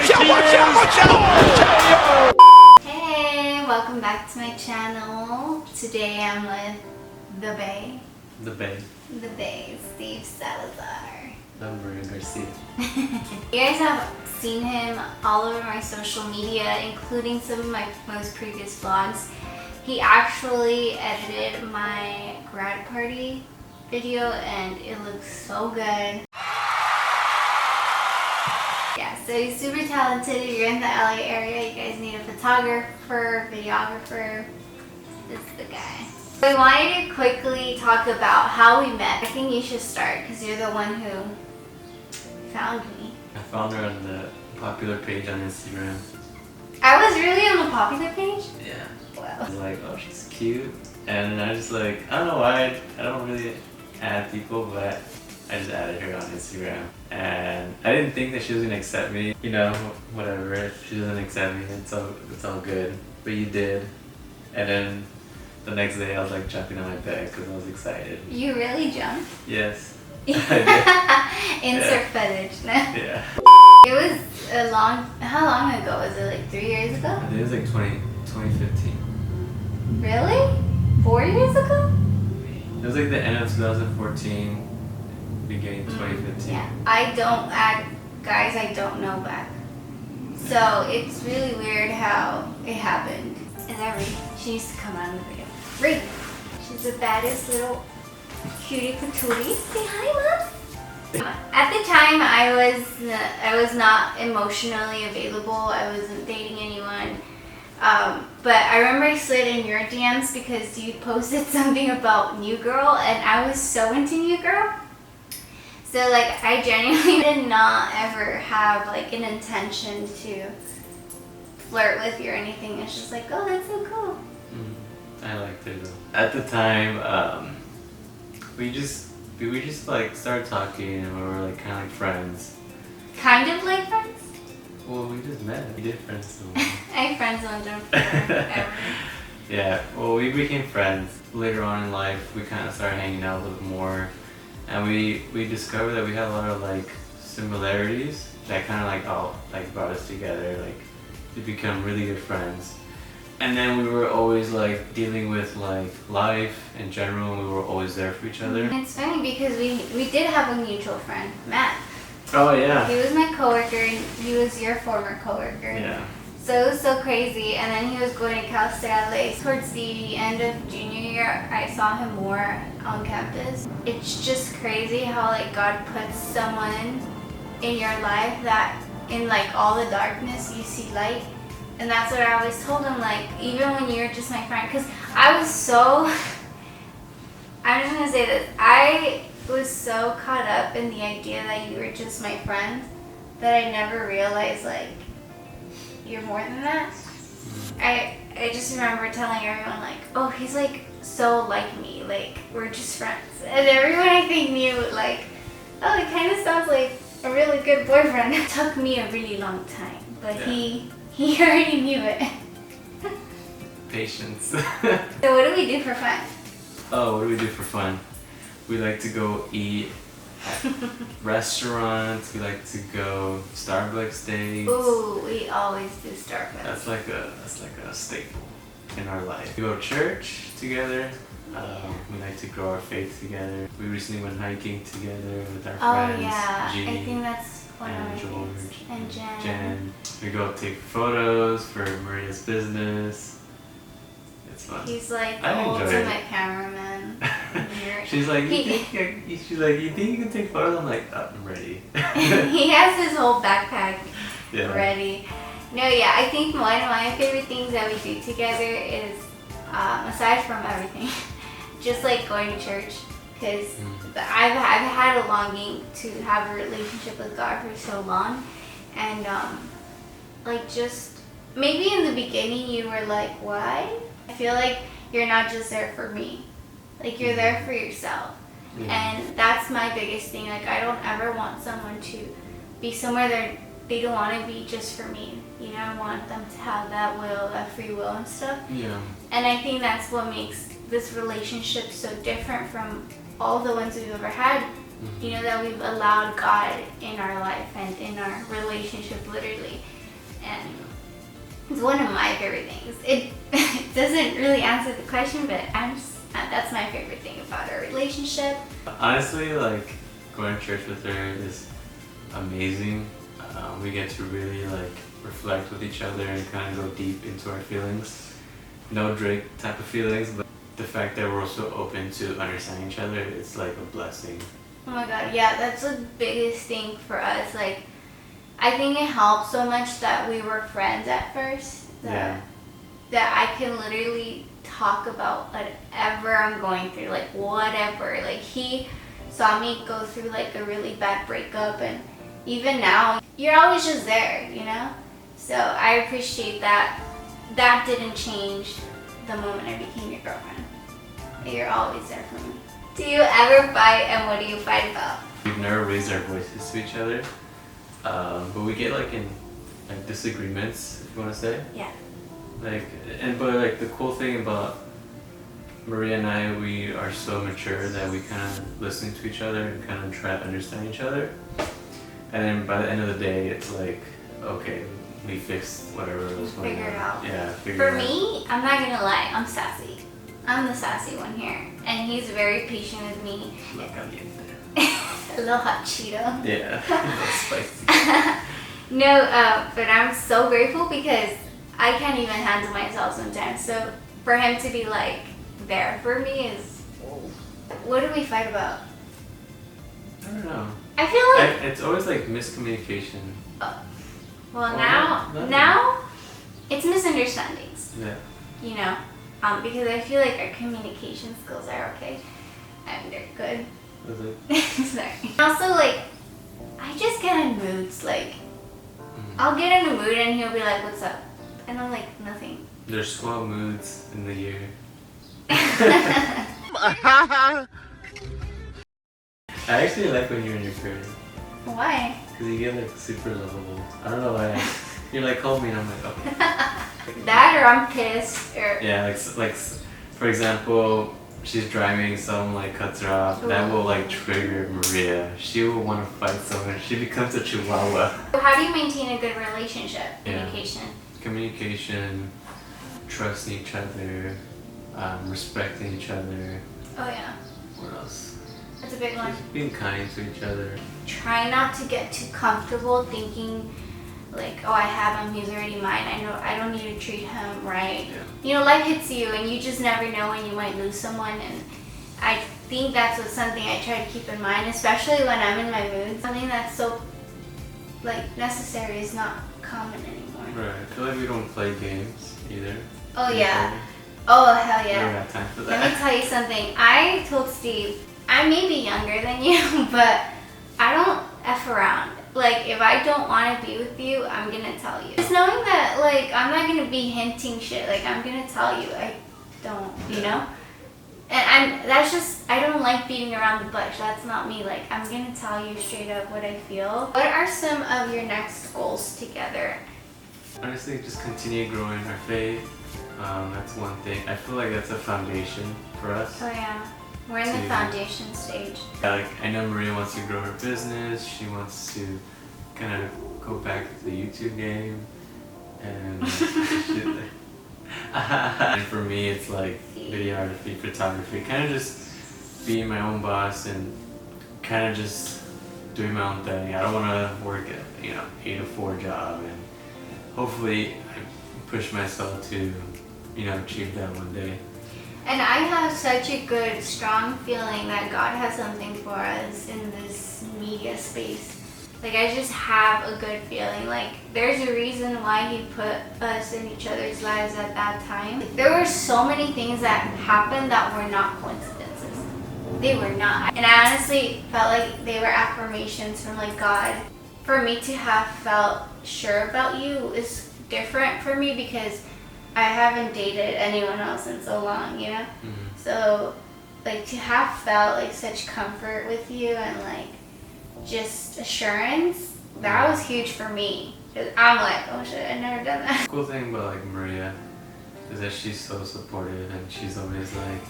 Watch out, watch out, watch out! Hey, welcome back to my channel. Today I'm with the Bae. The Bae. The Bae, Steve Salazar. I'm Maria Garcia. You guys have seen him all over my social media, including some of my most previous vlogs. He actually edited my grad party video and it looks so good. Yeah, so he's super talented. If you're in the LA area, you guys need a photographer, videographer. This is the guy. We wanted to quickly talk about how we met. I think you should start because you're the one who found me. I found her on the popular page on Instagram. I was really on the popular page? Yeah. Wow. I was like, oh, she's cute. And I just like, I don't know why, I don't really add people, but I just added her on Instagram. And I didn't think that she was gonna accept me. You know, whatever, if she doesn't accept me, it's all good. But you did. And then the next day I was like jumping on my bed because I was excited. You really jumped? Yes. Insert footage. No? Yeah. It was a long, how long ago? Was it like 3 years ago? I think it was like 2015. Really? 4 years ago? It was like the end of 2014, beginning 2015. Yeah, I don't add guys I don't know back. So it's really weird how it happened. Is that Ree? She needs to come out in the video. Ree! She's the baddest little cutie patootie. Say hi, Mom! At the time, I was not emotionally available. I wasn't dating anyone. But I remember I slid in your DMs because you posted something about New Girl and I was so into New Girl. So like I genuinely did not ever have like an intention to flirt with you or anything. It's just like, oh, that's so cool. I liked her though. At the time, we just like started talking and we were like kind of like friends. Kind of like friends? Well, we just met. We did friends. So. I friends zoned them forever. Yeah, well, we became friends. Later on in life, we kind of started hanging out a little more. And we discovered that we had a lot of like similarities that kind of like all like brought us together, like to become really good friends. And then we were always like dealing with like life in general, and we were always there for each other. It's funny because we did have a mutual friend, Matt. Oh yeah. He was my coworker and he was your former coworker. Yeah. So it was so crazy, and then he was going to Cal State LA. Towards the end of junior year, I saw him more on campus. It's just crazy how like God puts someone in your life that in like all the darkness you see light. And that's what I always told him, like even when you're just my friend, because I was so, I'm just gonna say this, I was so caught up in the idea that you were just my friend that I never realized like you're more than that. I just remember telling everyone like, oh, he's like so like me, like we're just friends. And everyone I think knew like, oh, it kind of sounds like a really good boyfriend. It took me a really long time, but yeah. he already knew it. Patience. So what do we do for fun? Oh, what do we do for fun? We like to go eat at restaurants. We like to go Starbucks dates. Ooh, we always do Starbucks. That's like a staple in our life. We go to church together. We like to grow our faith together. We recently went hiking together with our friends. Oh yeah, G, I think that's one and of my George things. And Jen. Jen. We go take photos for Maria's business. It's fun. He's like I the enjoy ultimate it. cameraman. She's like, you think you can take photos? I'm like, oh, I'm ready. He has his whole backpack Yeah. ready. No, yeah, I think one of my favorite things that we do together is, aside from everything, just like going to church. Because I've had a longing to have a relationship with God for so long. And like just, maybe in the beginning you were like, why? I feel like you're not just there for me. Like you're there for yourself. Yeah. And that's my biggest thing. Like I don't ever want someone to be somewhere they don't want to be just for me. You know, I want them to have that will, that free will and stuff. Yeah. And I think that's what makes this relationship so different from all the ones we've ever had You know, that we've allowed God in our life and in our relationship, literally. And it's one of my favorite things. It doesn't really answer the question, but that's my favorite thing about our relationship. Honestly, like going to church with her is amazing. We get to really like reflect with each other and kind of go deep into our feelings. No Drake type of feelings, but the fact that we're also open to understanding each other, it's like a blessing. Oh my god, yeah, that's the biggest thing for us. Like, I think it helped so much that we were friends at first. That I can literally talk about whatever I'm going through, like whatever. Like, he saw me go through like a really bad breakup, and even now, you're always just there, you know? So I appreciate that. That didn't change the moment I became your girlfriend. You're always there for me. Do you ever fight, and what do you fight about? We've never raised our voices to each other, but we get like in like disagreements, if you want to say. Yeah. But like the cool thing about Maria and I, we are so mature that we kind of listen to each other and kind of try to understand each other. And then by the end of the day, it's like, okay, we fixed whatever was going on. Figure it out. Yeah, For me, I'm not gonna lie, I'm sassy. I'm the sassy one here, and he's very patient with me. A little hot Cheeto. Yeah, that's spicy. No, but I'm so grateful because I can't even handle myself sometimes. So for him to be like there for me is, what do we fight about? I don't know. I feel like It's always like miscommunication. well, no. now it's misunderstandings. Yeah. You know, because I feel like our communication skills are okay. And they're good. Was it? Sorry. Also, like, I just get in moods. Like, I'll get in a mood and he'll be like, "What's up?" And I'm like, "Nothing." There's 12 moods in the year. I actually like when you're in your period. Why? Because you get like super lovable. I don't know why. You're like, call me, and I'm like, okay. That, or I'm pissed, or Yeah, like for example, she's driving, someone like cuts her off. That will like trigger Maria. She will want to fight someone. She becomes a chihuahua. How do you maintain a good relationship? Yeah. Communication. Trusting each other, respecting each other. Oh yeah, What else? that's a big one. Just being kind to each other. Try not to get too comfortable thinking like, oh, I have him, he's already mine. I know I don't need to treat him right. Yeah. You know, life hits you, and you just never know when you might lose someone. And I think that's something I try to keep in mind, especially when I'm in my mood. Something that's so like necessary is not common anymore. Right. I feel like we don't play games either. Oh yeah. Oh hell I don't yeah. have time for Let me that. tell you something. I told Steve, I may be younger than you, but I don't F around. Like, if I don't want to be with you, I'm gonna tell you. Just knowing that, like, I'm not gonna be hinting shit. Like, I'm gonna tell you I don't, you know? And that's just, I don't like beating around the bush. That's not me. Like, I'm gonna tell you straight up what I feel. What are some of your next goals together? Honestly, just continue growing our faith. That's one thing. I feel like that's a foundation for us. Oh yeah, we're in the foundation stage. Yeah, like, I know Maria wants to grow her business. She wants to kind of go back to the YouTube game. And and for me, it's like videography, photography. Kind of just being my own boss and kind of just doing my own thing. I don't want to work at, 8 to 4 job. And hopefully I push myself to, achieve that one day. And I have such a good, strong feeling that God has something for us in this media space. Like, I just have a good feeling. Like, there's a reason why He put us in each other's lives at that time. There were so many things that happened that were not coincidences. They were not. And I honestly felt like they were affirmations from, like, God. For me to have felt sure about you is different for me because I haven't dated anyone else in so long, you know? Mm-hmm. So, like, to have felt, like, such comfort with you and, like, just assurance, that was huge for me. 'Cause I'm like, oh shit, I've never done that. The cool thing about, like, Maria is that she's so supportive and she's always like,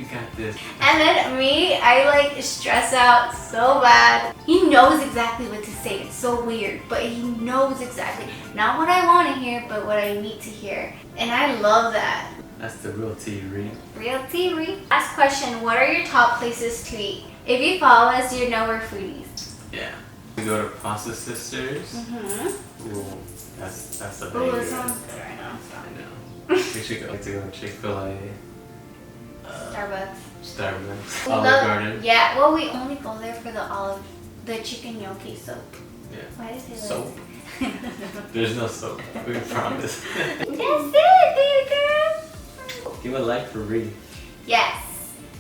You got this. And then me, I like stress out so bad. He knows exactly what to say. It's so weird, but he knows exactly. Not what I want to hear, but what I need to hear. And I love that. That's the real tea, Ree. Real tea, Ree. Last question, what are your top places to eat? If you follow us, you know we're foodies. Yeah. We go to Pasta Sisters. Mm-hmm. Ooh, that's a Ooh, banger. that sounds good right now. I know. We should go to Chick-fil-A. Starbucks. Starbucks. We Olive love- Garden. Yeah, well, we only go there for the chicken gnocchi soap. Yeah. Why did they Soap. There's no soap. We promise. That's it, baby girl. Give a like for Ree. Yes.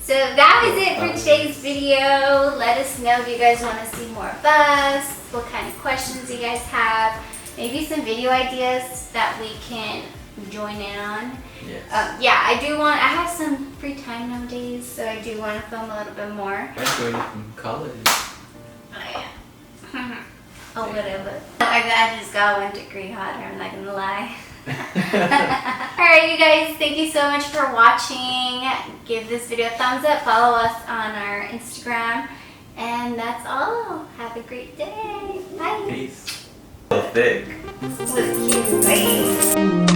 So that was it for today's video. Let us know if you guys want to see more of us, what kind of questions you guys have, maybe some video ideas that we can join in on. Yes. Yeah, I have some free time nowadays, so I do want to film a little bit more. Graduated from college. Oh yeah. A little bit. I just got 1 degree hotter, I'm not gonna lie. Alright you guys, thank you so much for watching. Give this video a thumbs up, follow us on our Instagram, and that's all. Have a great day. Bye. Peace. So thick. This was cute. Bye.